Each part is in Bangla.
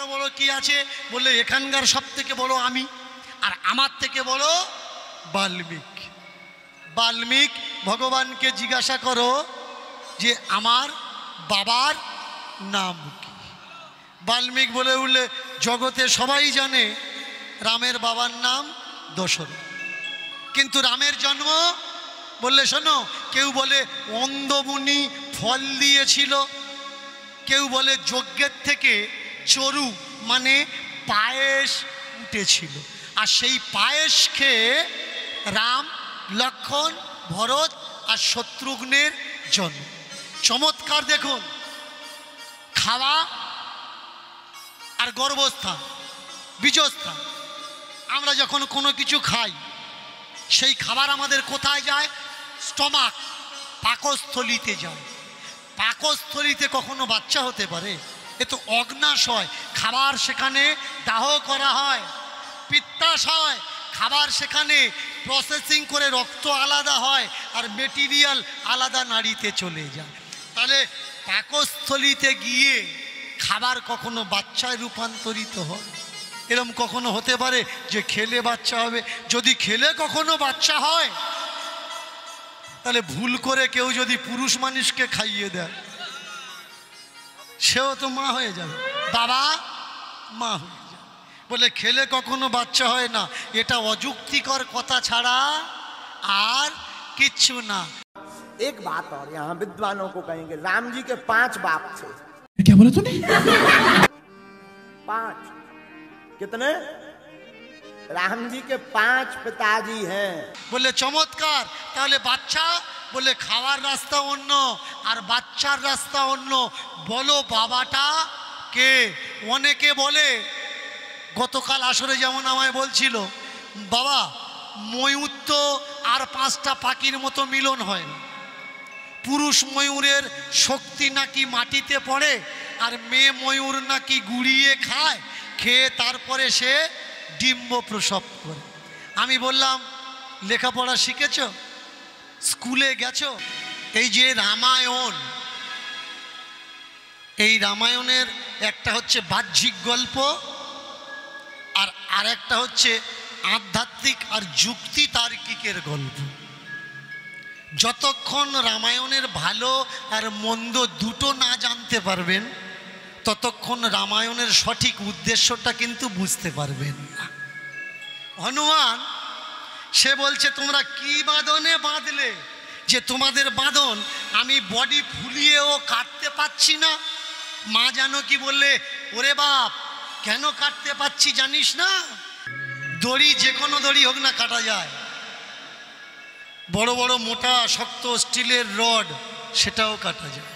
আরো বড় কি আছে? বললে এখানকার সব থেকে বড় আমি, আর আমার থেকে বড় বাল্মীকি। বাল্মীকি ভগবানকে জিজ্ঞাসা করো যে আমার বাবার নাম কি? বাল্মীকি বলে উঠলে জগতে সবাই জানে রামের বাবার নাম দশরথ। কিন্তু রামের জন্ম বললে শোনো, কেউ বলে অন্ধমুনি ফল দিয়েছিল, কেউ বলে যজ্ঞের থেকে চরু মানে পায়েস উঠেছিল, আর সেই পায়েস খেয়ে রাম, লক্ষ্মণ, ভরত আর শত্রুঘ্নের জন্ম। চমৎকার দেখুন, খাওয়া আর গর্ভস্থান, বীজস্থান। আমরা যখন কোনো কিছু খাই সেই খাবার আমাদের কোথায় যায়? স্টমাক, পাকস্থলিতে যায়। পাকস্থলিতে কখনো বাচ্চা হতে পারে? এ তো অগ্নাশয়, খাবার সেখানে দাহ করা হয়, পিত্তাশ হয়, খাবার সেখানে প্রসেসিং করে রক্ত আলাদা হয় আর মেটেরিয়াল আলাদা নাড়িতে চলে যায়। তাহলে পাকস্থলিতে গিয়ে খাবার কখনো বাচ্চায় রূপান্তরিত হয়? এরম কখনো হতে পারে যে খেলে বাচ্চা হবে? যদি খেলে কখনো বাচ্চা হয়, তাহলে ভুল করে কেউ যদি পুরুষ মানুষকে খাইয়ে দেয়, সেও তো মা হয়ে যাবে, বাবা মা হয়ে যাবে। বলে খেলে কখনো বাচ্চা হয় না, এটা অযুক্তিকর কথা ছাড়া আর কিচ্ছু না। एक बात और यहाँ विद्वानों को कहेंगे, राम जी के 5 बाप थे। क्या बोला तूने? 5 कितने? राम जी के 5 पिताजी हैं। বলে চমৎকার। তাহলে বাচ্চা বলে খাওয়ার রাস্তা অন্য আর বাচ্চার রাস্তা অন্য। বলো বাবাটা কে? অনেকে বলে, গতকাল আসরে যেমন আমায় বলছিল, বাবা ময়ূর তো আর 5টা পাখির মতো মিলন হয় না, পুরুষ ময়ূরের শক্তি নাকি মাটিতে পড়ে আর মেয়ে ময়ূর নাকি গুড়িয়ে খায়, খেয়ে তারপরে সে ডিম্ব প্রসব করে। আমি বললাম লেখাপড়া শিখেছ? স্কুলে গেছো? এই যে রামায়ণ, এই রামায়ণের একটা হচ্ছে বাহ্যিক গল্প আর আরেকটা হচ্ছে আধ্যাত্মিক আর যুক্তি তার্কিকের গল্প। যতক্ষণ রামায়ণের ভালো আর মন্দ দুটো না জানতে পারবেন, ততক্ষণ রামায়ণের সঠিক উদ্দেশ্যটা কিন্তু বুঝতে পারবেন না। হনুমান সে বলছে তোমরা কি বাঁধনে বাঁধলে যে তোমাদের বাঁধন আমি বডি ফুলিয়েও কাটতে পাচ্ছি না? মা জানো কি বললে, ওরে বাপ কেন কাটতে পাচ্ছি জানিস না? দড়ি যে কোনো দড়ি হোক না কাটা যায়, বড় বড় মোটা শক্ত স্টিলের রড সেটাও কাটা যায়,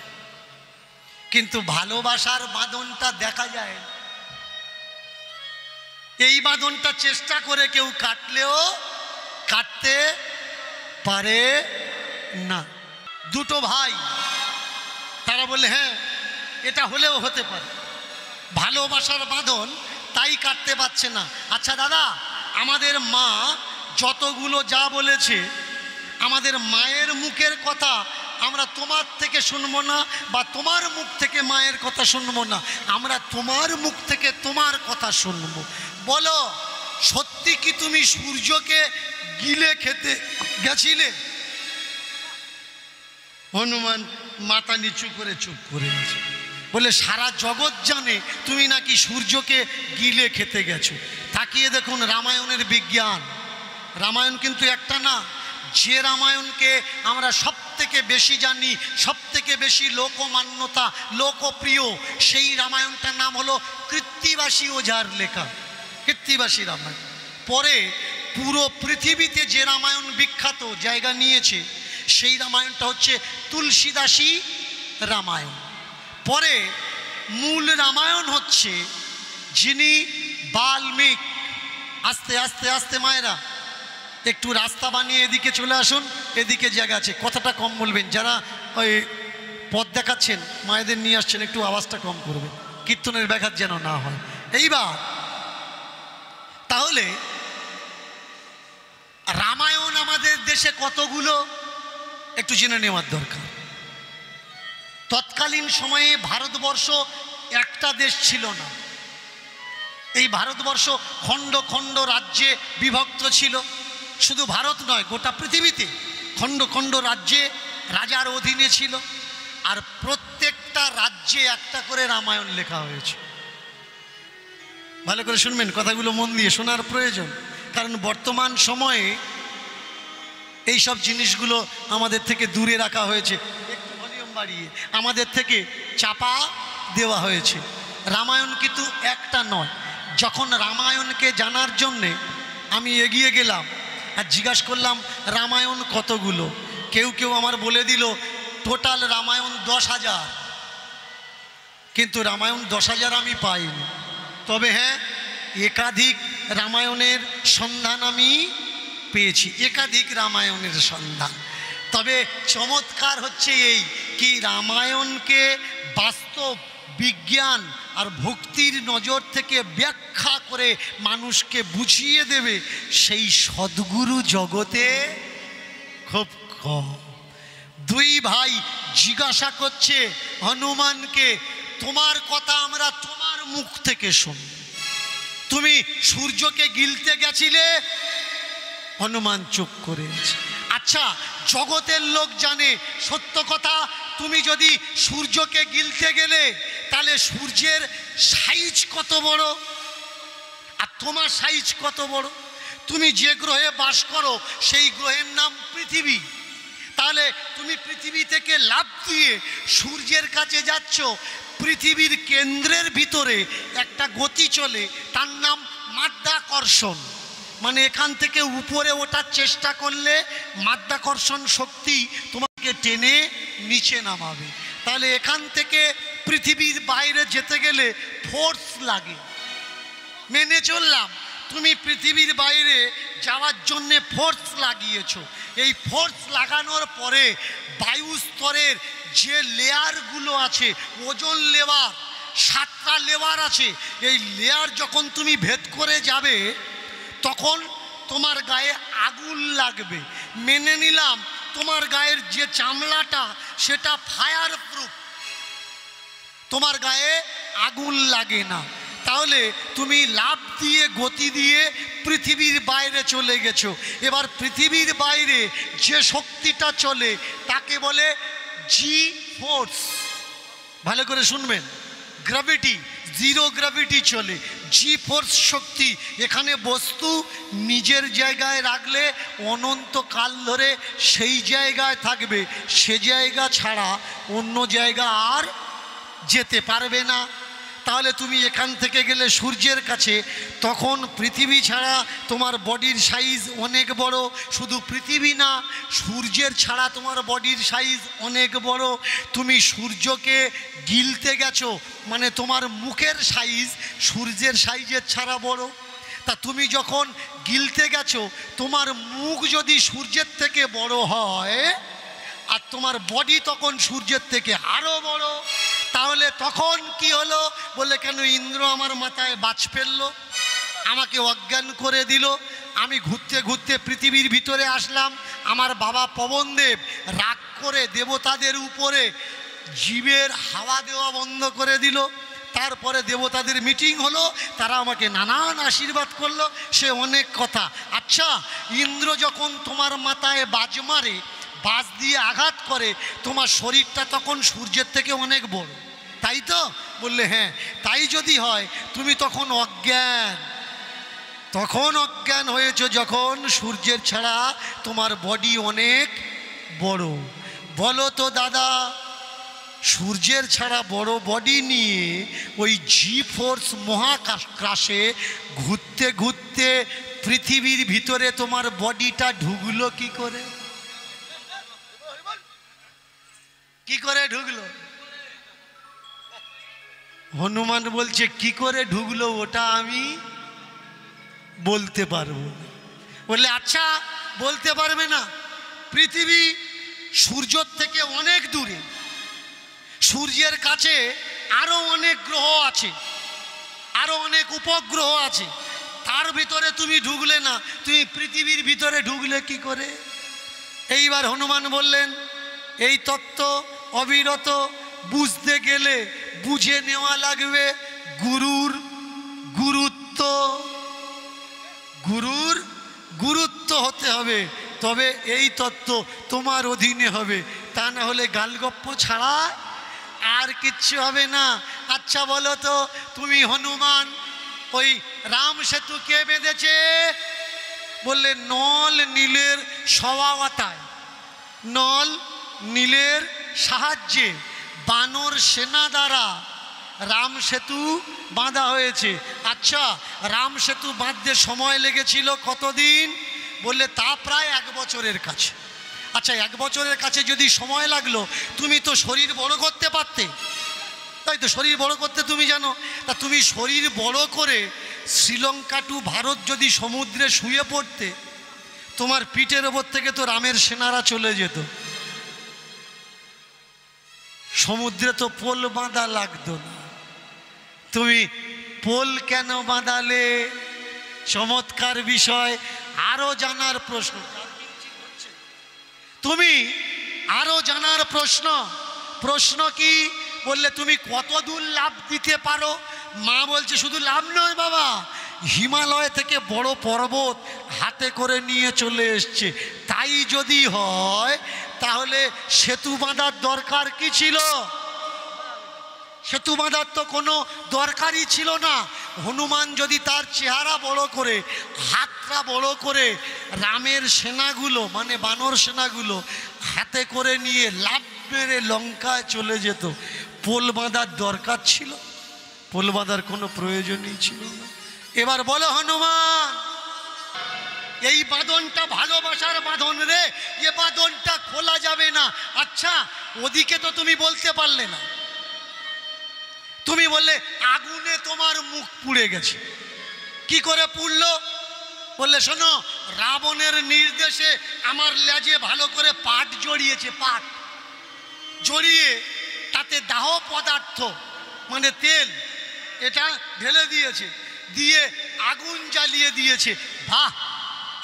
কিন্তু ভালোবাসার বাঁধনটা দেখা যায়। এই বাঁধনটা চেষ্টা করে কেউ কাটলেও কাটতে পারে না। দুটো ভাই, তারা বলে হ্যাঁ এটা হলেও হতে পারে, ভালোবাসার বাঁধন তাই কাটতে পারছে না। আচ্ছা দাদা, আমাদের মা যতগুলো যা বলেছে, আমাদের মায়ের মুখের কথা আমরা তোমার থেকে শুনবো না, বা তোমার মুখ থেকে মায়ের কথা শুনবো না, আমরা তোমার মুখ থেকে তোমার কথা শুনবো। বলো সত্যি কি তুমি সূর্যকে গিলে খেতে গেছিলে? হনুমান মাথা নিচু করে চুপ করে আছে। বলে সারা জগৎ জানে তুমি নাকি সূর্যকে গিলে খেতে গেছো। তাকিয়ে দেখুন রামায়ণের বিজ্ঞান। রামায়ণ কিন্তু একটা না, যে রামায়ণকে আমরা সব থেকে বেশি জানি, সব থেকে বেশি লোকমান্যতা, লোকপ্রিয়, সেই রামায়ণটার নাম হলো কৃত্তিবাসী ওঝার লেখা কৃত্তিবাসী রামায়ণ। পরে পুরো পৃথিবীতে যে রামায়ণ বিখ্যাত জায়গা নিয়েছে, সেই রামায়ণটা হচ্ছে তুলসীদাসী রামায়ণ। পরে মূল রামায়ণ হচ্ছে যিনি বাল্মীকি। আস্তে আস্তে আস্তে মায়েরা একটু রাস্তা বানিয়ে এদিকে চলে আসুন, এদিকে জায়গা আছে, কথাটা কম বলবেন। যারা ওই পথ দেখাচ্ছেন মায়েদের নিয়ে আসছেন, একটু আওয়াজটা কম করবেন, কীর্তনের ব্যাঘাত যেন না হয়। এইবার তাহলে রামায়ণ আমাদের দেশে কতগুলো একটু জেনে নেওয়ার দরকার। তৎকালীন সময়ে ভারতবর্ষ একটা দেশ ছিল না, এই ভারতবর্ষ খণ্ড খণ্ড রাজ্যে বিভক্ত ছিল। শুধু ভারত নয়, গোটা পৃথিবীতে খণ্ড খণ্ড রাজ্যে রাজার অধীনে ছিল। আর প্রত্যেকটা রাজ্যে একটা করে রামায়ণ লেখা হয়েছে। ভালো করে শুনবেন, কথাগুলো মন দিয়ে শোনার প্রয়োজন, কারণ বর্তমান সময়ে এই সব জিনিসগুলো আমাদের থেকে দূরে রাখা হয়েছে, একটু ভলিউম বাড়িয়ে আমাদের থেকে চাপা দেওয়া হয়েছে। রামায়ণ কিন্তু একটা নয়। যখন রামায়ণকে জানার জন্যে আমি এগিয়ে গেলাম আর জিজ্ঞাসা করলাম রামায়ণ কতগুলো, কেউ কেউ আমার বলে দিল টোটাল রামায়ণ 10,000, কিন্তু রামায়ণ 10,000 আমি পাইনি। তবে হ্যাঁ, একাধিক রামায়ণের সন্ধান আমি পেয়েছি, একাধিক রামায়ণের সন্ধান। তবে চমৎকার হচ্ছে এই কি, রামায়ণকে বাস্তব বিজ্ঞান আর ভক্তির নজর থেকে ব্যাখ্যা করে মানুষকে বুঝিয়ে দেবে সেই সদ্গুরু জগতে খুব কম। দুই ভাই জিজ্ঞাসা করছে হনুমানকে, তোমার কথা আমরা তোমার মুখ থেকে শুনি, তুমি সূর্যকে গিলতে গেছিলে? হনুমান চুপ করে আছে। আচ্ছা, জগতের লোক জানে সত্য কথা, তুমি যদি সূর্যকে গিলতে গেলে তাহলে সূর্যের সাইজ কত বড় আর তোমার সাইজ কত বড়। তুমি যে গ্রহে বাস করো সেই গ্রহের নাম পৃথিবী, তাহলে তুমি পৃথিবী থেকে লাফ দিয়ে সূর্যের কাছে যাচ্ছ। পৃথিবীর কেন্দ্রের ভিতরে একটা গতি চলে, তার নাম মাধ্যাকর্ষণ। মানে এখান থেকে উপরে ওঠার চেষ্টা করলে মাধ্যাকর্ষণ শক্তি তোমাকে টেনে নিচে নামাবে। তাহলে এখান থেকে পৃথিবীর বাইরে যেতে গেলে ফোর্স লাগে, মেনে চললাম। তুমি পৃথিবীর বাইরে যাওয়ার জন্যে ফোর্স লাগিয়েছো। এই ফোর্স লাগানোর পরে বায়ু স্তরের যে লেয়ারগুলো আছে, ওজোন লেয়ার, 7টা লেয়ার আছে, এই লেয়ার যখন তুমি ভেদ করে যাবে তখন তোমার গায়ে আগুন লাগবে। মেনে নিলাম তোমার গায়ের যে চামড়াটা সেটা ফায়ার প্রুফ, তোমার গায়ে আগুন লাগে না। তাহলে তুমি লাফ দিয়ে গতি দিয়ে পৃথিবীর বাইরে চলে গেছো। এবার পৃথিবীর বাইরে যে শক্তিটা চলে তাকে বলে জি ফোর্স। ভালো করে শুনবেন, গ্র্যাভিটি, জিরো গ্র্যাভিটি চলে, জি ফোর্স শক্তি। এখানে বস্তু নিজের জায়গায় রাখলে অনন্তকাল ধরে সেই জায়গায় থাকবে, সে জায়গা ছাড়া অন্য জায়গা আর যেতে পারবে না। তাহলে তুমি এখান থেকে গেলে সূর্যের কাছে, তখন পৃথিবী ছাড়া তোমার বডির সাইজ অনেক বড়। শুধু পৃথিবী না, সূর্যের ছাড়া তোমার বডির সাইজ অনেক বড়। তুমি সূর্যকে গিলতে গেছো, মানে তোমার মুখের সাইজ সূর্যের সাইজের ছাড়া বড়। তা তুমি যখন গিলতে গেছো, তোমার মুখ যদি সূর্যের থেকে বড় হয় আর তোমার বডি তখন সূর্যের থেকে আরও বড়, তাহলে তখন কি হলো? বলে কেন ইন্দ্র আমার মাথায় বাজ ফেললো, আমাকে অজ্ঞান করে দিল। আমি ঘুরতে ঘুরতে পৃথিবীর ভিতরে আসলাম। আমার বাবা পবনদেব রাগ করে দেবতাদের উপরে জীবের হাওয়া দেওয়া বন্ধ করে দিল। তারপরে দেবতাদের মিটিং হলো, তারা আমাকে নানান আশীর্বাদ করলো, সে অনেক কথা। আচ্ছা, ইন্দ্র যখন তোমার মাথায় বাজ মারে, বাজ দিয়ে আঘাত করে, তোমার শরীরটা তখন সূর্যের থেকে অনেক বড়, তাই তো? বললে হ্যাঁ। তাই যদি হয় তুমি তখন অজ্ঞান, তখন অজ্ঞান হয়েছ যখন সূর্যের ছাড়া তোমার বডি অনেক বড়। বলো তো দাদা, সূর্যের ছাড়া বড় বডি নিয়ে ওই জি ফোর্স মহাকাশে ঘুরতে ঘুরতে পৃথিবীর ভিতরে তোমার বডিটা ঢুকলো কি করে? কি করে ঢুকলো? হনুমান বলছে কি করে ঢুকলো ওটা আমি বলতে পারবো না। বললে আচ্ছা, বলতে পারবে না? পৃথিবী সূর্যের থেকে অনেক দূরে, সূর্যের কাছে আরো অনেক গ্রহ আছে, আরো অনেক উপগ্রহ আছে, তার ভিতরে তুমি ঢুকলে না, তুমি পৃথিবীর ভিতরে ঢুকলে কি করে? এইবার হনুমান বললেন এই তত্ত্ব অবিরত বুঝতে গেলে বুঝে নেওয়া লাগবে গুরুর গুরুত্ব। তবে এই তত্ত্ব তোমার অধীনে হবে, তা না হলে গালগপ্প ছাড়া আর কিচ্ছু হবে না। আচ্ছা বলো তো, তুমি হনুমান ওই রাম সেতু কে বেঁধেছে? বললে নল নীলের সহায়তায়, নল নীলের সাহায্যে বানর সেনা দ্বারা রাম সেতু বাঁধা হয়েছে। আচ্ছা, রাম সেতু বাঁধতে সময় লেগেছিল কতদিন? বললে তা প্রায় 1 বছরের কাছে। আচ্ছা, 1 বছরের কাছে যদি সময় লাগলো, তুমি তো শরীর বড় করতে পারতে, তাই তো? শরীর বড় করতে তুমি জানো, তা তুমি শরীর বড় করে শ্রীলঙ্কা টু ভারত যদি সমুদ্রে শুয়ে পড়তে, তোমার পিঠের ওপর থেকে তো রামের সেনারা চলে যেত। সমুদ্রে তো পোল বাঁধা লাগতো না, তুমি পোল কেন বাঁধালে? চমৎকার বিষয়। আরো জানার প্রশ্ন, তুমি আরো জানার প্রশ্ন, প্রশ্ন কি? বললে তুমি কত দূর লাভ দিতে পারো? মা বলছে শুধু লাভ নয় বাবা, হিমালয় থেকে বড় পর্বত হাতে করে নিয়ে চলে এসছে। তাই যদি হয় তাহলে সেতু বাঁধার দরকার কি ছিল? সেতু বাঁধার তো কোনো দরকারই ছিল না। হনুমান যদি তার চেহারা বড় করে, হাতটা বড় করে রামের সেনাগুলো মানে বানর সেনাগুলো হাতে করে নিয়ে লাফ মেরে লঙ্কায় চলে যেত, পোল বাঁধার দরকার ছিল? পোল বাঁধার কোনো প্রয়োজনই ছিল না। এবার বলো হনুমান, এই বাঁধনটা ভালোবাসার বাঁধন রে, এ বাঁধনটা খোলা যাবে না। আচ্ছা, ওদিকে তো তুমি বলতে পারলে না, তুমি বললে আগুনে তোমার মুখ পুড়ে গেছে। কি করে পুড়লো? বললে শোনো, রাবণের নির্দেশে আমার লেজে ভালো করে পাট জড়িয়েছে, পাট জড়িয়ে তাতে দাহ পদার্থ মানে তেল এটা ঢেলে দিয়েছে, দিয়ে আগুন জ্বালিয়ে দিয়েছে। বাহ,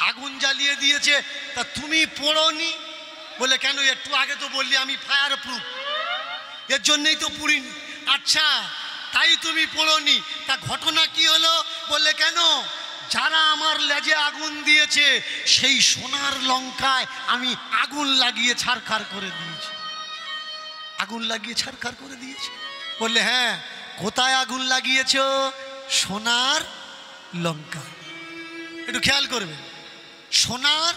আগুন জ্বালিয়ে দিয়েছে, তা তুমি পোড়োনি? বলে কেন? একটু আগে তো বললি আমি ফায়ার প্রুফ, এর জন্যই তো পুড়িনি। আচ্ছা, তাই তুমি পোড়োনি, তা ঘটনা কি হলো? বললে কেন? যারা আমার লেজে আগুন দিয়েছে সেই সোনার লঙ্কায় আমি আগুন লাগিয়ে ছারখার করে দিয়েছি। আগুন লাগিয়ে ছারখার করে দিয়েছি? বললে হ্যাঁ। কোথায় আগুন লাগিয়েছ? সোনার লঙ্কা। একটু খেয়াল করবে, সোনার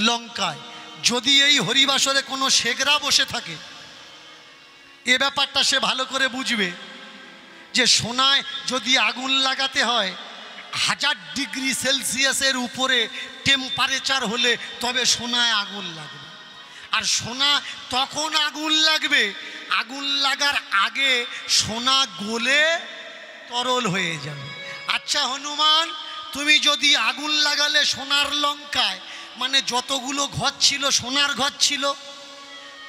লঙ্কায়। যদি এই হরিবাসরে কোনো শেখরা বসে থাকে, এ ব্যাপারটা সে ভালো করে বুঝবে যে সোনায় যদি আগুন লাগাতে হয় 1000 ডিগ্রি সেলসিয়াসের উপরে টেম্পারেচার হলে তবে সোনায় আগুন লাগবে। আর সোনা তখন আগুন লাগবে, আগুন লাগার আগে সোনা গলে তরল হয়ে যাবে। আচ্ছা হনুমান, তুমি যদি আগুন লাগালে সোনার লঙ্কায়, মানে যতগুলো ঘর ছিল সোনার ঘর ছিল,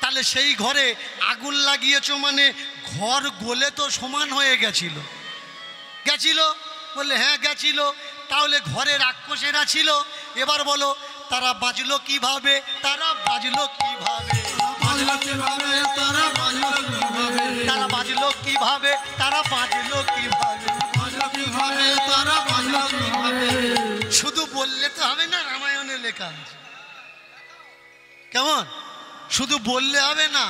তাহলে সেই ঘরে আগুন লাগিয়েছো মানে ঘর গলে তো সমান হয়ে গেছিল। গেছিল? বললে হ্যাঁ গেছিল। তাহলে ঘরে রাক্ষসেরা ছিল। এবার বলো তারা বাঁচলো কিভাবে? তারা বাঁচলো কিভাবে? তারা বাঁচলো কিভাবে? তারা বাঁচলো কিভাবে? শুধু বললে তো হবে না, রামায়ণে লেখা আছে। কেমন? শুধু বললে হবে না,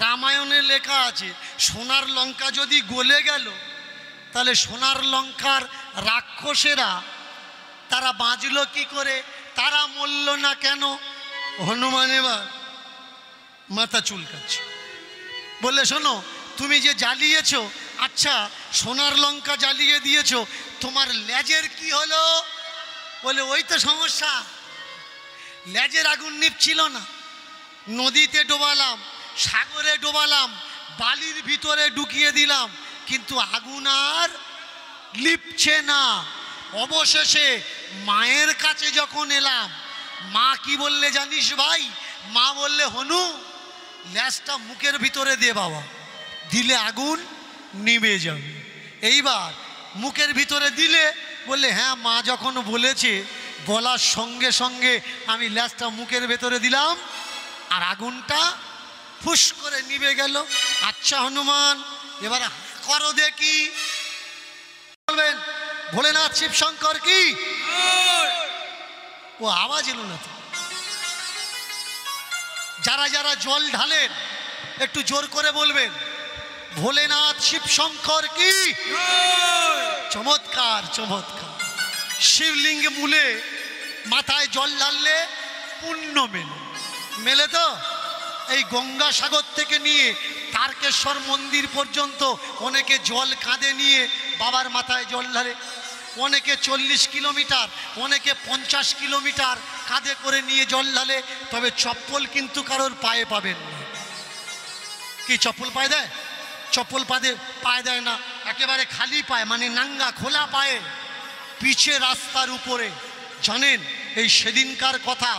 রামায়ণে লেখা আছে। সোনার লঙ্কা যদি গলে গেল, তাহলে সোনার লঙ্কার রাক্ষসেরা তারা বাঁচলো কি করে? তারা মরল না কেন? হনুমান এবার মাথা চুলকাচ্ছে, বললে শোনো, তুমি যে জ্বালিয়েছ, আচ্ছা সোনার লঙ্কা জ্বালিয়ে দিয়েছ, তোমার লেজের কি হলো? বলে ওই তো সমস্যা, লেজের আগুন নিভছিল না। নদীতে ডোবালাম, সাগরে ডোবালাম, বালির ভিতরে ঢুকিয়ে দিলাম, কিন্তু আগুন আর লিপছে না। অবশেষে মায়ের কাছে যখন এলাম, মা কি বললে জানিস ভাই? মা বললে হনু, ল্যাসটা মুখের ভিতরে দে বাবা, দিলে আগুন নিভে যাবে। এইবার মুখের ভিতরে দিলে? বললে হ্যাঁ, মা যখন বলেছে, বলার সঙ্গে সঙ্গে আমি ল্যাসটা মুখের ভেতরে দিলাম আর আগুনটা ফুস করে নিভে গেল। আচ্ছা হনুমান, এবার করো দেখি। বলবেন ভোলেনাথ শিব শঙ্কর কি? ও আওয়াজ এলো না তো। যারা যারা জল ঢালেন একটু জোর করে বলবেন ভোলেনাথ শিব শঙ্কর কি। চমৎকার চমৎকার। শিবলিঙ্গে মূলে মাথায় জল ঢাললে পুণ্য মেলে, মেলে তো। এই গঙ্গাসাগর থেকে নিয়ে তারকেশ্বর মন্দির পর্যন্ত অনেকে জল কাঁধে নিয়ে বাবার মাথায় জল ঢালে, অনেকে 40 কিলোমিটার, অনেকে 50 কিলোমিটার কাঁধে করে নিয়ে জল ঢালে। তবে চপ্পল কিন্তু কারোর পায়ে পাবেন না। কি চপ্পল পায়ে দেয়? চপ্পল পায়ে দেয় না, একেবারে খালি পায়ে, মানে নাঙ্গা খোলা পায়ে, পিছে রাস্তার উপরে। জানেন এই সেদিনকার কথা,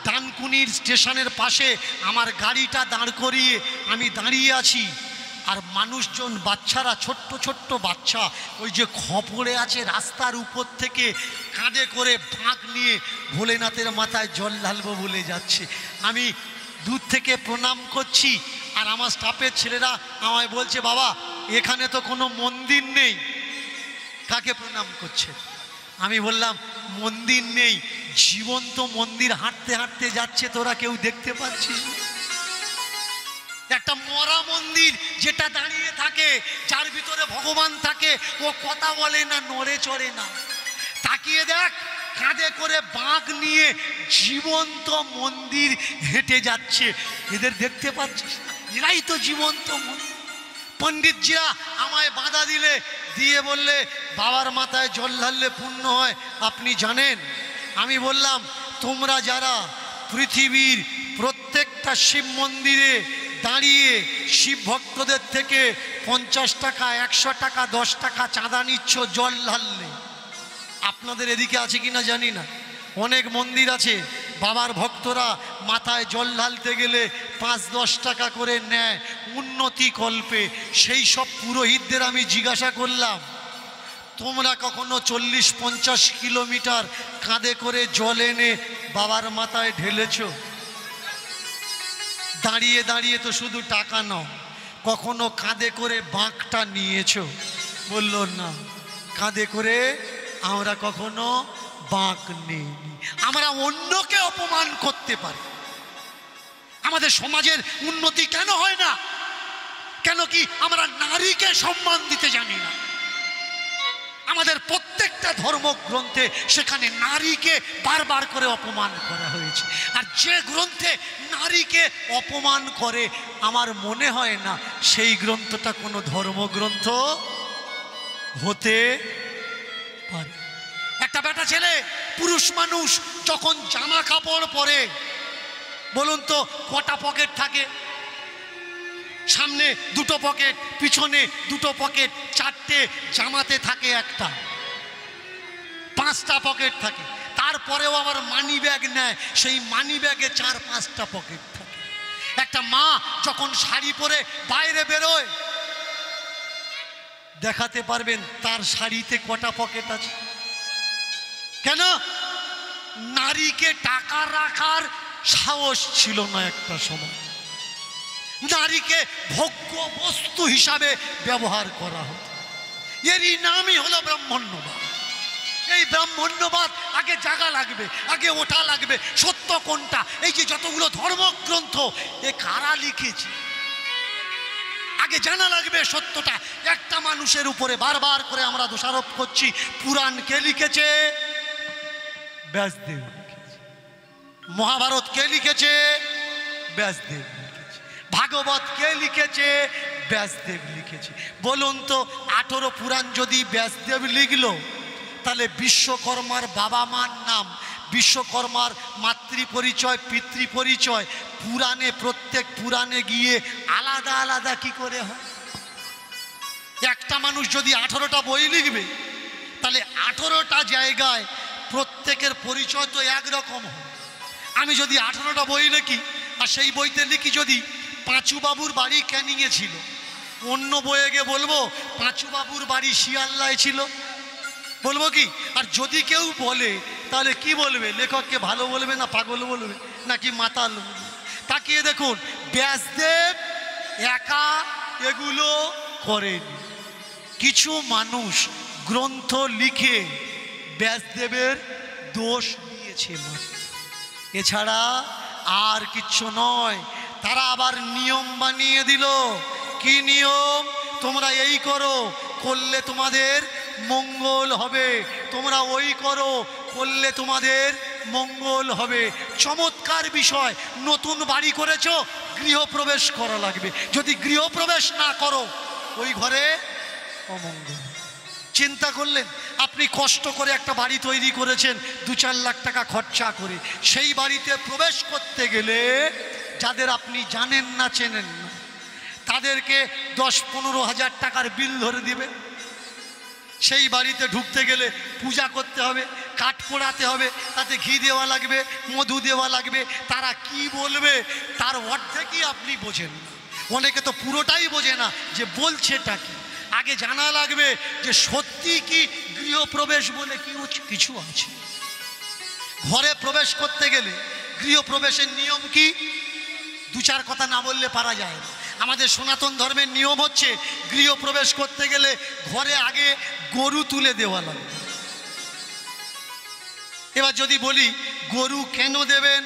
ডানকুনির স্টেশনের পাশে আমার গাড়িটা দাঁড় করিয়ে আমি দাঁড়িয়ে আছি, আর মানুষজন, বাচ্চারা, ছোট্ট ছোট্ট বাচ্চা ওই যে খপড়ে আছে রাস্তার উপর থেকে কাঁধে করে বাঁক নিয়ে ভোলেনাথের মাথায় জল ঢালবো বলে যাচ্ছে। আমি দূর থেকে প্রণাম করছি, আর আমার স্টাফের ছেলেরা আমায় বলছে বাবা এখানে তো কোনো মন্দির নেই, কাকে প্রণাম করছে? আমি বললাম মন্দির নেই, জীবন্ত মন্দির হাঁটতে হাঁটতে যাচ্ছে, তোরা কেউ দেখতে পাচ্ছিস? একটা মরা মন্দির যেটা দাঁড়িয়ে থাকে, যার ভিতরে ভগবান থাকে, ও কথা বলে না, নড়ে চড়ে না। তাকিয়ে দেখ, কাঁধে করে বাঁক নিয়ে জীবন্ত মন্দির হেঁটে যাচ্ছে, এদের দেখতে পাচ্ছিস? এরাই তো জীবন্ত মন্দির। পণ্ডিতজিরা আমায় বাধা দিয়ে বললে বাবার মাথায় জল ঢাললে পুণ্য হয়, আপনি জানেন? আমি বললাম তোমরা যারা পৃথিবীর প্রত্যেকটা শিব মন্দিরে দাঁড়িয়ে শিব ভক্তদের থেকে 50 টাকা, 100 টাকা, 10 টাকা চাঁদা নিচ্ছ জল ঢাললে, আপনাদের এদিকে আছে কিনা জানি না, অনেক মন্দির আছে বাবার ভক্তরা মাথায় জল ঢালতে গেলে 5-10 টাকা করে নেয় উন্নতি কল্পে। সেই সব পুরোহিতদের আমি জিজ্ঞাসা করলাম, তোমরা কখনো 40-50 কিলোমিটার কাঁধে করে জল এনে বাবার মাথায় ঢেলেছ? দাঁড়িয়ে দাঁড়িয়ে তো শুধু টাকা নাও, কখনো কাঁধে করে বাঁকটা নিয়েছ? বলল না, কাঁধে করে আমরা কখনো বাঁক নিইনি। আমরা অন্যকে অপমান করতে পারি। আমাদের সমাজের উন্নতি কেন হয় না? কেন কি আমরা নারীকে সম্মান দিতে জানি না? আমাদের প্রত্যেকটা ধর্মগ্রন্থে সেখানে নারীকে বারবার করে অপমান করা হয়েছে, আর যে গ্রন্থে নারীকে অপমান করে আমার মনে হয় না সেই গ্রন্থটা কোনো ধর্মগ্রন্থ হতে পারে। একটা বেটা ছেলে, পুরুষ মানুষ, যখন জামা কাপড় পরে, বলুন তো কটা পকেট থাকে? সামনে 2টো পকেট, পিছনে 2টো পকেট, 4টে জামাতে থাকে একটা, 5টা পকেট থাকে। তারপরেও আবার মানি ব্যাগ নেয়, সেই মানি ব্যাগে 4-5টা পকেট থাকে। একটা মা যখন শাড়ি পরে বাইরে বেরোয়, দেখাতে পারবেন তার শাড়িতে কটা পকেট আছে? কেন? নারীকে টাকা রাখার সাহস ছিল না একটা সময়, নারীকে ভোগ্য বস্তু হিসাবে ব্যবহার করা হতো। এরই নামই হলো ব্রাহ্মণ্যবাদ। এই ব্রাহ্মণ্যবাদ আগে জাগা লাগবে, আগে ওঠা লাগবে। সত্য কোনটা? এই যে যতগুলো ধর্মগ্রন্থ, এ কারা লিখেছে আগে জানা লাগবে সত্যটা। একটা মানুষের উপরে বারবার করে আমরা দোষারোপ করছি। পুরাণ কে লিখেছে? ব্যাসদেব লিখেছে। মহাভারত কে লিখেছে? ব্যাসদেব লিখেছে। ভাগবত কে লিখেছে? ব্যাসদেব লিখেছে। বলুন তো 18 পুরাণ যদি ব্যাসদেব লিখলো, তাহলে বিশ্বকর্মার বাবা মার নাম, বিশ্বকর্মার মাতৃ পরিচয়, পিতৃ পরিচয় পুরাণে, প্রত্যেক পুরাণে গিয়ে আলাদা আলাদা কি করে হয়? একটা মানুষ যদি 18টা বই লিখবে, তাহলে 18টা জায়গায় প্রত্যেকের পরিচয় তো একরকম হয়। আমি যদি 18টা বই লিখি, আর সেই বইতে লিখি যদি পাঁচু বাবুর বাড়ি ক্যানিংয়ে ছিল, অন্য বইয়ে গিয়ে বলবো পাঁচু বাবুর বাড়ি শিয়ালদায় ছিল, বলবো কি? আর যদি কেউ বলে, তাহলে কি বলবে? লেখককে ভালো বলবে না পাগল বলবে, নাকি মাতাল বলবে? তাকিয়ে দেখুন, ব্যাসদেব একা এগুলো করেনি। কিছু মানুষ গ্রন্থ লিখে ব্যাসদেবের দোষ দিয়েছে মাত্র। এছাড়া আর কিচ্ছু নয়। তারা আবার নিয়ম বানিয়ে দিল। কি নিয়ম? তোমরা এই করো, করলে তোমাদের মঙ্গল হবে, তোমরা ওই করো, করলে তোমাদের মঙ্গল হবে। চমৎকার বিষয়। নতুন বাড়ি করেছো, গৃহপ্রবেশ করা লাগবে। যদি গৃহপ্রবেশ না করো, ওই ঘরে অমঙ্গল। চিন্তা করলেন, আপনি কষ্ট করে একটা বাড়ি তৈরি করেছেন 2-4 লাখ টাকা খরচা করে, সেই বাড়িতে প্রবেশ করতে গেলে যাদের আপনি জানেন না, চেনেন না, তাদেরকে 10-15 হাজার টাকার বিল ধরে দিবে। সেই বাড়িতে ঢুকতে গেলে পূজা করতে হবে, কাঠ পোড়াতে হবে, তাতে ঘি দেওয়া লাগবে, মধু দেওয়া লাগবে। তারা কি বলবে তার অর্ধেকই আপনি বোঝেন না। অনেকে তো পুরোটাই বোঝে না যে বলছেটা কি। আগে জানা লাগবে যে সত্যি কি গৃহপ্রবেশ বলে কি কিছু আছে। ঘরে প্রবেশ করতে গেলে গৃহপ্রবেশের নিয়ম কি? 2-4 কথা না বললে পারা যায় না। আমাদের সনাতন ধর্মের নিয়ম হচ্ছে, গৃহপ্রবেশ করতে গেলে ঘরে আগে গরু তুলে দেওয়া লাগবে। এবার যদি বলি গরু কেন দেবেন,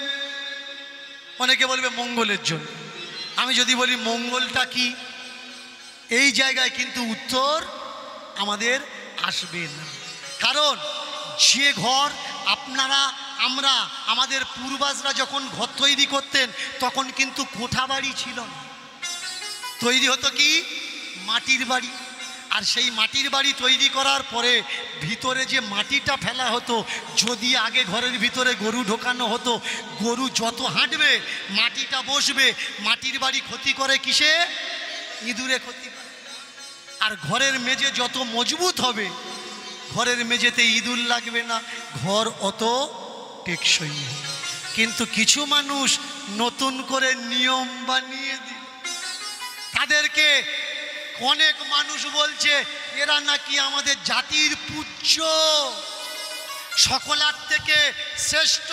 অনেকে বলবে মঙ্গলের জন্য। আমি যদি বলি মঙ্গলটা কি, এই জায়গায় কিন্তু উত্তর আমাদের আসবে না। কারণ যে ঘর আমরা আমাদের পূর্বজরা যখন ঘর তৈরি করতেন, তখন কিন্তু কোঠা বাড়ি ছিল না, তৈরি হতো কি মাটির বাড়ি। আর সেই মাটির বাড়ি তৈরি করার পরে ভিতরে যে মাটিটা ফেলা হতো, যদি আগে ঘরের ভিতরে গরু ঢোকানো হতো, গরু যত হাঁটবে মাটিটা বসবে। মাটির বাড়ি ক্ষতি করে কিসে? ইঁদুরে ক্ষতি করে। আর ঘরের মেঝে যত মজবুত হবে, ঘরের মেঝেতে ইঁদুর লাগবে না, ঘর অত টেকসই হবে। কিন্তু কিছু মানুষ নতুন করে নিয়ম বানিয়ে দিল। তাদেরকে অনেক মানুষ বলছে এরা নাকি আমাদের জাতির পূজ্য, সকলার থেকে শ্রেষ্ঠ।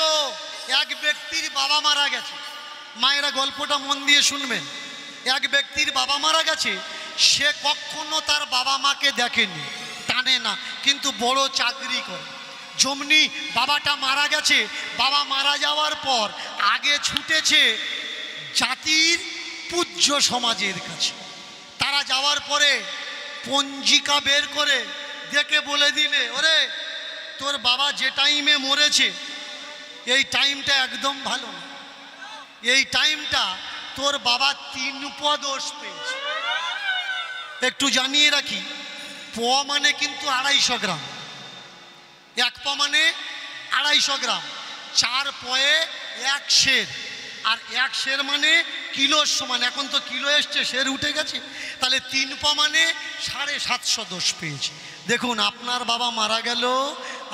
এক ব্যক্তির বাবা মারা গেছে, মায়েরা গল্পটা মন দিয়ে শুনবেন। এক ব্যক্তির বাবা মারা গেছে, সে কখনো তার বাবা মাকে দেখেনি, টানে না, কিন্তু বড় চাকরি করে। যেমনি বাবাটা মারা গেছে, বাবা মারা যাওয়ার পর আগে ছুটেছে জাতির পূজ্য সমাজের কাছে। তারা যাওয়ার পরে পঞ্জিকা বের করে দেখে বলে দিলে, ওরে তোর বাবা যে টাইমে মরেছে এই টাইমটা একদম ভালো না, এই টাইমটা তোর বাবা 3 পা দোষ পেয়েছে। একটু জানিয়ে রাখি, পোয়া মানে কিন্তু 250 গ্রাম, 1 পা মানে 250 গ্রাম, 4 পয়ে 1 সের, আর 1 সের মানে কিলোর সমান। এখন তো কিলো এসছে, সের উঠে গেছে, তাহলে 3 পা মানে 750 দোষ পেয়েছে। দেখুন, আপনার বাবা মারা গেল,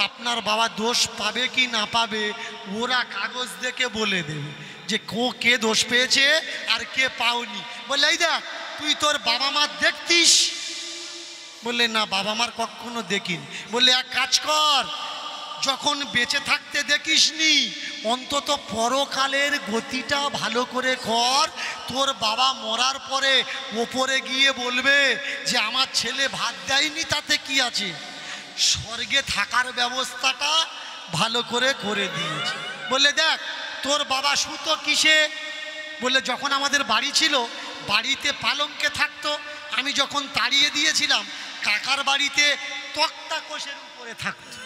আপনার বাবা দোষ পাবে কি না পাবে ওরা কাগজ দেখে বলে দেবে যে কে দোষ পেয়েছে আর কে পাওনি। বলে এই দেখ, তুই তোর বাবা মা দেখতিস? বললে না, বাবা মার কখনো দেখিনি। বললে এক কাজ কর, যখন বেঁচে থাকতে দেখিসনি, অন্তত পরকালের গতিটা ভালো করে কর। তোর বাবা মরার পরে ওপরে গিয়ে বলবে যে আমার ছেলে ভাত দেয়নি, তাতে কি আছে, স্বর্গে থাকার ব্যবস্থাটা ভালো করে করে দিয়েছে। বললে দেখ, তোর বাবা শুতো কিসে? বললে যখন আমাদের বাড়ি ছিল, বাড়িতে পালঙ্কে থাকতো, আমি যখন তাড়িয়ে দিয়েছিলাম কাকার বাড়িতে তক্তা কোষের উপরে থাকতো।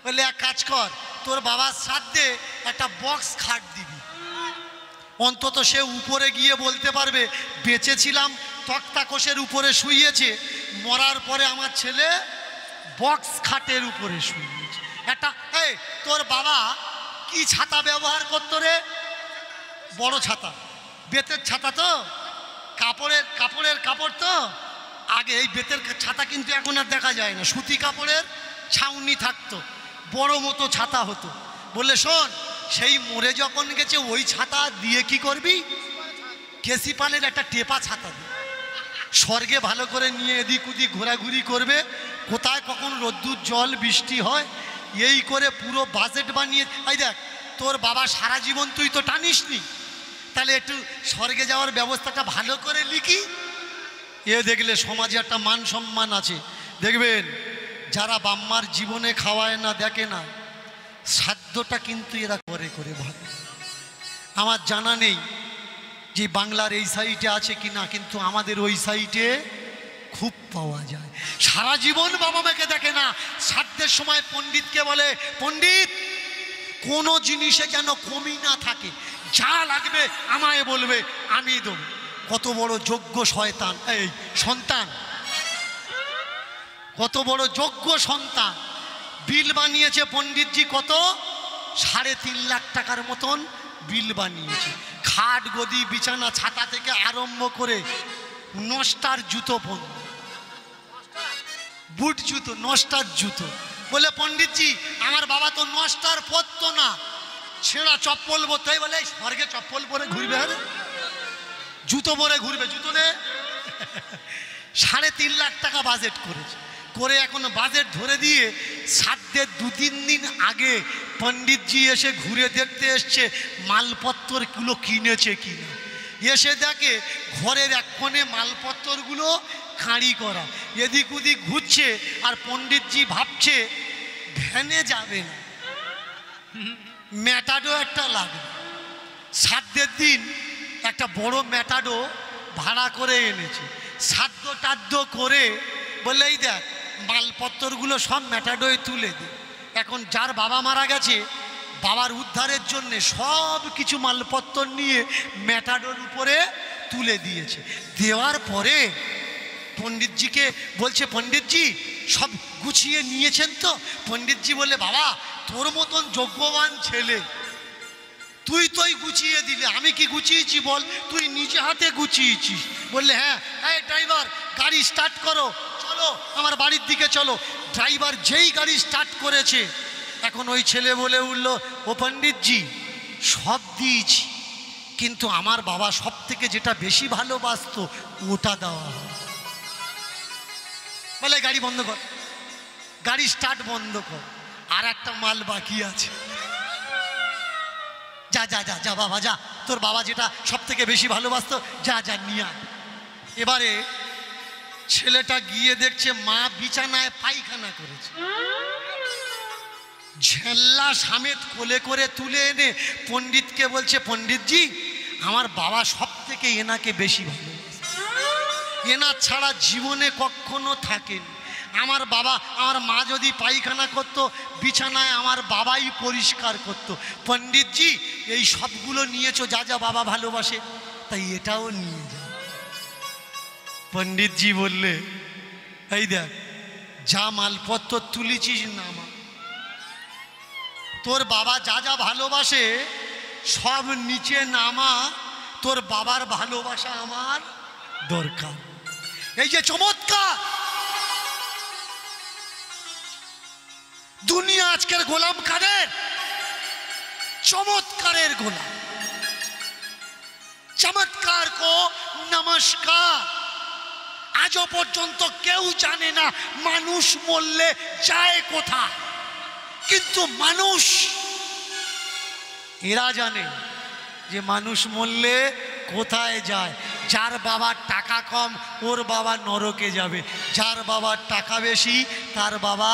বললে এক কাজ কর, তোর বাবার শ্রাদ্ধে একটা বক্স খাট দিবি, অন্তত সে উপরে গিয়ে বলতে পারবে বেঁচে ছিলাম তক্তা কোষের উপরে শুইয়েছে, মরার পরে আমার ছেলে বক্স খাটের উপরে শুইয়েছে। একটা এই তোর বাবা কি ছাতা ব্যবহার করতো রে? বড় ছাতা, বেতের ছাতা তো, কাপড়ের কাপড় তো। আগে এই বেতের ছাতা কিন্তু এখন আর দেখা যায় না, সুতি কাপড়ের ছাউনি থাকতো, বড় মতো ছাতা হতো। বললে শোন, সেই মরে যখন গেছে ওই ছাতা দিয়ে কি করবি? কেসি পালের একটা টেপা ছাতা দিয়ে স্বর্গে ভালো করে নিয়ে এদিক ওদিক ঘোরাঘুরি করবে, কোথায় কখন রোদ্দুর জল বৃষ্টি হয়, এই করে পুরো বাজেট বানিয়ে। এই দেখ, তোর বাবা সারা জীবন তুই তো টানিসনি, তাহলে একটু স্বর্গে যাওয়ার ব্যবস্থাটা ভালো করে লিখি। এ দেখলে সমাজে একটা মান সম্মান আছে। দেখবেন যারা বাম্মার জীবনে খাওয়ায় না, দেখে না, সাধ্যটা কিন্তু এরা করে করে ভাবে। আমার জানা নেই যে বাংলার এই সাইডে আছে কি না, কিন্তু আমাদের ওই সাইডে খুব পাওয়া যায়। সারা জীবন বাবা মাকে দেখে না, শ্রাদ্ধের সময় পণ্ডিতকে বলে, পণ্ডিত কোনো জিনিসে যেন কমি না থাকে, যা লাগবে আমায় বলবে, আমি দেব। কত বড় যোগ্য শয়তান এই সন্তান, কত বড় যোগ্য সন্তান। বিল বানিয়েছে পণ্ডিতজি কত, 3.5 লাখ টাকার মতন বিল বানিয়েছে। খাট গদি বিছানা ছাতা থেকে আরম্ভ করে নষ্টার জুতো পর্যন্ত, বুট জুতো, নষ্টার জুতো। বলে পণ্ডিতজি আমার বাবা তো নষ্টার পরতো না, ছেঁড়া চপ্পল পরতে হয়। বলে স্বর্গে চপ্পল পরে ঘুরবে, হ্যাঁ জুতো পরে ঘুরবে, জুতো নে। 3.5 লাখ টাকা বাজেট করেছে, করে এখন বাজেট ধরে দিয়ে শ্রাদ্ধের 2-3 দিন আগে পণ্ডিতজি এসে ঘুরে দেখতে এসছে মালপত্রগুলো কিনেছে কিনা। এসে দেখে ঘরের এক কোণে মালপত্রগুলো খাঁড়ি করা, এদিক ওদিক ঘুরছে। আর পণ্ডিতজি ভাবছে ভ্যানে যাবে না, ম্যাটাডো একটা লাগবে। শ্রাদ্ধের দিন একটা বড় ম্যাটাডো ভাড়া করে এনেছে। শ্রাদ্ধ টাদ্ধ করে বলে এই দেখ মালপত্রগুলো সব ম্যাটাডোয় তুলে দে। এখন যার বাবা মারা গেছে, বাবার উদ্ধারের জন্যে সব কিছু মালপত্র নিয়ে ম্যাটাডোর উপরে তুলে দিয়েছে। দেওয়ার পরে পণ্ডিতজিকে বলছে, পণ্ডিতজি সব গুছিয়ে নিয়েছেন তো? পণ্ডিতজি বলে, বাবা তোর মতন যোগ্যবান ছেলে তুই তোই গুছিয়ে দিলে, আমি কি গুছিয়েছি বল? তুই নিজে হাতে গুছিয়েছিস। বললে হ্যাঁ। হ্যাঁ ড্রাইভার গাড়ি স্টার্ট করো, চলো আমার বাড়ির দিকে চলো। ড্রাইভার যেই গাড়ি স্টার্ট করেছে, এখন ওই ছেলে বলে উঠল, ও পণ্ডিতজি সব দিয়েছি, কিন্তু আমার বাবা সব থেকে যেটা বেশি ভালোবাসতো ওটা দেওয়া হয়। বলে গাড়ি বন্ধ কর, গাড়ি স্টার্ট বন্ধ কর, আর একটা মাল বাকি আছে। যা যা যা যা বাবা যা, তোর বাবা যেটা সব থেকে বেশি ভালোবাসতো, যা যা নিয়ে আয়। এবারে ছেলেটা গিয়ে দেখছে মা বিছানায় পায়খানা করেছে, ঝেল্লা সামেত কোলে করে তুলে এনে পণ্ডিতকে বলছে, পণ্ডিতজি আমার বাবা সব থেকে এনাকে বেশি ভালোবাসে, এনার ছাড়া জীবনে কখনো থাকেনি। আমার বাবা, আমার মা যদি পায়খানা করতো বিছানায় আমার বাবাই পরিষ্কার করতো। পণ্ডিতজি এই সবগুলো নিয়েছো, যা যা বাবা ভালোবাসে, তাই এটাও নিয়ে যা। পণ্ডিতজি বললে, এই দেখ যা মালপত্র তুলেছিস নামা, তোর বাবা যা যা ভালোবাসে সব নিচে নামা, তোর বাবার ভালোবাসা আমার দরকার। এই যে চমৎকার দুনিয়া আজকের গোলাম কাদের? চমৎকারের গোলাম। চমৎকার কো নমস্কার। আজও পর্যন্ত কেউ জানে না মানুষ মরলে যায় কোথায়, কিন্তু মানুষ, এরা জানে যে মানুষ মরলে কোথায় যায়। যার বাবার টাকা কম ওর বাবা নরকে যাবে, যার বাবার টাকা বেশি তার বাবা